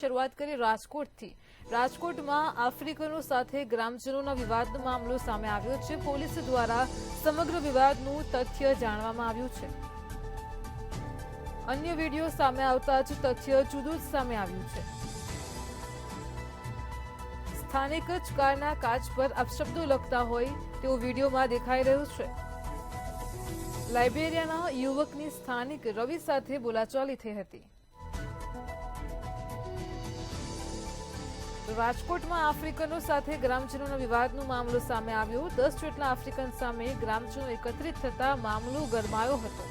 શરૂઆત કરી રાજકોટથી। રાજકોટમાં આફ્રિકનો સાથે ગ્રામજનોના વિવાદનો મામલો સામે આવ્યો છે। પોલીસ દ્વારા સમગ્ર વિવાદનું તથ્ય જાણવામાં આવ્યું છે। અન્ય વિડીયો સામે આવતા જ તથ્ય જુદું જ સામે આવ્યું છે। સ્થાનિક જ કારના કાચ પર અપશબ્દો લખતા હોય તેવું વિડીયોમાં દેખાઈ રહ્યું છે। લાઇબેરિયાના યુવકની સ્થાનિક રવિ સાથે બોલાચાલી થઈ હતી। રાજકોટમાં આફ્રિકનો સાથે ગ્રામજનોના વિવાદનો મામલો સામે આવ્યો। 10 જેટલા આફ્રિકન સામે ગ્રામજનો એકત્રિત થતા મામલો ગરમાયો હતો।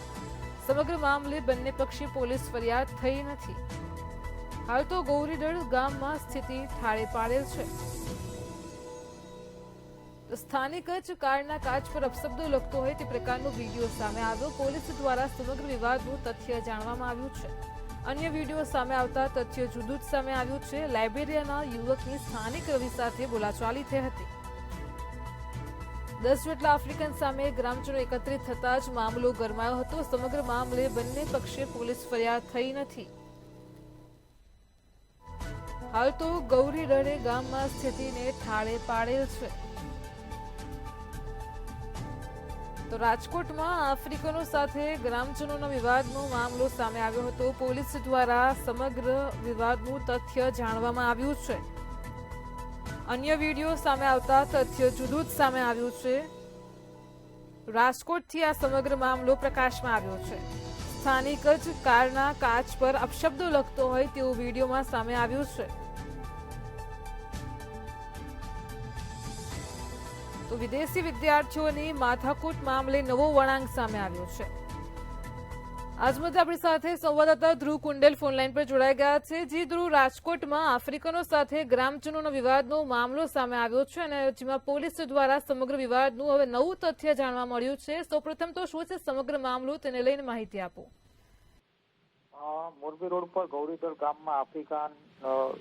સમગ્ર મામલે બંને પક્ષે પોલીસ ફરિયાદ થઈ નથી। હાલ તો ગૌરીદળ ગામમાં સ્થિતિ ઠાળે પાડેલ છે। સ્થાનિક જ કારના કાચ પર અપશબ્દો લખતો હોય તે પ્રકારનો વિડીયો સામે આવ્યો। પોલીસ દ્વારા સમગ્ર વિવાદનું તથ્ય જાણવામાં આવ્યું છે। અન્ય વિડીયો સામે આવતા તથ્ય જુદું જ સામે આવ્યું છે। લાઇબેરિયાના યુવકની સ્થાનિક રવિ સાથે બોલાચાલી થઈ હતી। 10 જેટલા આફ્રિકન સામે ગ્રામજનો એકત્રિત થતા જ મામલો ગરમાયો હતો। સમગ્ર મામલે બંને પક્ષે પોલીસ ફરિયાદ થઈ નથી। હાલ તો ગૌરીદળે ગામમાં સ્થિતિને ઠાળે પાડેલ છે। તો રાજકોટમાં આફ્રિકનો સાથે ગ્રામજનોના વિવાદનો મામલો સામે આવ્યો હતો। પોલીસ દ્વારા સમગ્ર વિવાદનું તથ્ય જાણવામાં આવ્યું છે। અન્ય વિડીયો સામે આવતા તથ્ય જુદું જ સામે આવ્યું છે। રાજકોટથી આ સમગ્ર મામલો પ્રકાશમાં આવ્યો છે। સ્થાનિક જ કારના કાચ પર અપશબ્દો લખતો હોય તેવું વિડીયોમાં સામે આવ્યું છે। તો વિદેશી વિદ્યાર્થીઓની માથાકૂટ મામલે નવો વળાંક સામે આવ્યો છે। આજ મુદ્દે આપણી સાથે સંવાદદાતા ધ્રુવ કુંડેલ ફોનલાઈન પર જોડાઈ ગયા છે। જી ધ્રુવ, રાજકોટમાં આફ્રિકનો સાથે ગ્રામજનોના વિવાદનો મામલો સામે આવ્યો છે અને જેમાં પોલીસ દ્વારા સમગ્ર વિવાદનું હવે નવું તથ્ય જાણવા મળ્યું છે। સૌપ્રથમ તો શું છે સમગ્ર મામલો, તેને લઈને માહિતી આપો। મોરબી રોડ પર ગૌરીદળ ગામમાં આફ્રિકન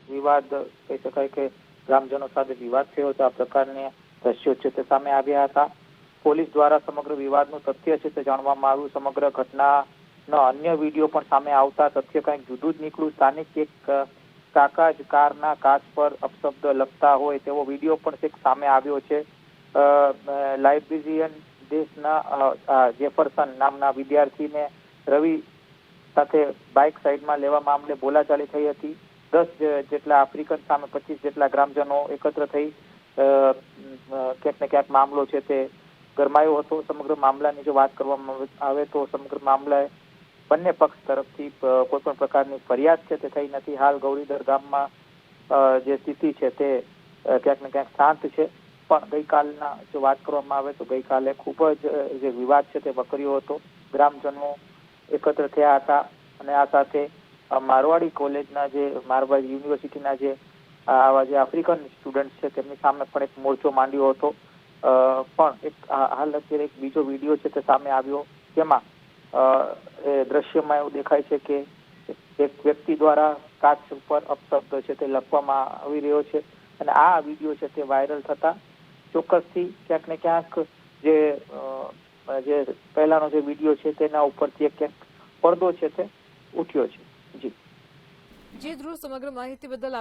વિવાદ કહી શકાય કે ગ્રામજનો સાથે વિવાદ થયો હતો। આ પ્રકારની દ્રશ્યો છે તે સામે આવ્યા હતા। પોલીસ દ્વારા સમગ્ર વિવાદનું તથ્ય છે તે જાણવામાં આવ્યું। સમગ્ર ઘટનાનો અન્ય વિડીયો પણ સામે આવતા તથ્ય કંઈક જુદું જ નીકળ્યું। સ્થાનિક એક કાકા જ કારના કાચ પર અપશબ્દ લખતા હોય તેવો વિડીયો પણ એક સામે આવ્યો છે। લાઇબ્રેરિયન દેશના જેફરસન નામના વિદ્યાર્થીને રવિ સાથે બાઇક સાઈડમાં લેવા મામલે બોલાચાલી થઈ હતી। 10 જેટલા આફ્રિકન સામે 25 જેટલા ગ્રામજનો એકત્ર થઈ ક્યાંક ને ક્યાંક મામલો છે તે ગરમાયો હતો। સમગ્ર મામલાની જો વાત કરવામાં આવે તો સમગ્ર મામલે બંને પક્ષ તરફથી કોઈ પણ પ્રકારની ફરિયાદ છે તે થઈ નથી। હાલ ગૌરીદળ ગામમાં જે સ્થિતિ છે તે ક્યાંક ને ક્યાંક શાંત છે। પણ ગઈકાલના જો વાત કરવામાં આવે તો ગઈકાલે ખૂબ જ જે વિવાદ છે તે વકર્યો હતો। ગ્રામજનો એકત્ર થયા હતા અને આ સાથે મારવાડી કોલેજના જે મારવાડી યુનિવર્સિટીના જે આવા જે આફ્રિકન સ્ટુડન્ટ છે તેમની સામે પણ એક મોરચો માંડ્યો હતો। પણ એક હાલ અત્યારે એક બીજો વિડીયો છે તે સામે આવ્યો, જેમાં દ્રશ્યમાં એવું દેખાય છે કે એક વ્યક્તિ દ્વારા કાચ ઉપર અપશબ્દ છે તે લખવામાં આવી રહ્યો છે અને આ વિડીયો છે તે વાયરલ થતા ચોક્કસથી ક્યાંક ને ક્યાંક જે પહેલાનો જે વિડીયો છે તેના ઉપરથી ક્યાંક પડદો છે તે ઉઠ્યો છે। જી ધ્રુવ, સમગ્ર માહિતી બદલ